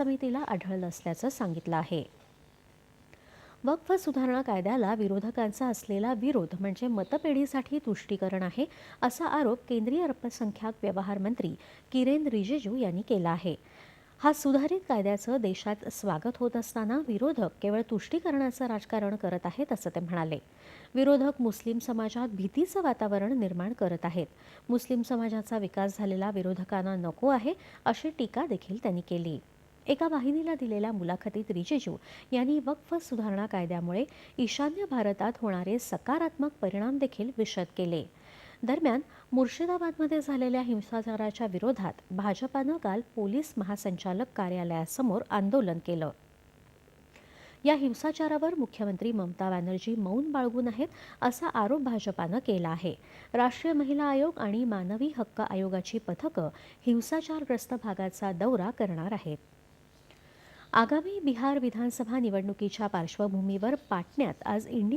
समितीला आढळलं असल्याचं सांगितलं आहे. वक्फ सुधारणा कायद्याला विरोधकांचा असलेला विरोध म्हणजे मतपेढीसाठी तुष्टीकरण आहे, असा आरोप केंद्रीय अल्पसंख्याक व्यवहार मंत्री किरेन रिजिजू यांनी केला आहे. हा सुधारित कायद्याचं देशात स्वागत होत असताना विरोधक केवळ तुष्टीकरणाचं राजकारण करत आहेत, असं ते म्हणाले. विरोधक मुस्लिम समाजात भीतीचं वातावरण निर्माण करत आहेत. मुस्लिम समाजाचा विकास झालेला विरोधकांना नको आहे, अशी टीका देखील त्यांनी केली. एका वाहिनीला दिलेल्या मुलाखतीत रिजिजू यांनी वक्फ सुधारणा कायद्यामुळे ईशान्य भारतात होणारे सकारात्मक परिणाम देखील विशद केले. दरम्यान मुर्शिदाबादमध्ये झालेल्या हिंसाचाराच्या विरोधात भाजपानं काल पोलीस महासंचालक कार्यालयासमोर आंदोलन केलं. या हिंसाचारावर मुख्यमंत्री ममता बॅनर्जी मौन बाळगून आहेत, असा आरोप भाजपानं केला आहे. राष्ट्रीय महिला आयोग आणि मानवी हक्क आयोगाची पथकं हिंसाचारग्रस्त भागाचा दौरा करणार आहेत. आगामी बिहार विधानसभा निवडणुकीच्या पार्श्वभूमीवर पाटण्यात आज इंडिया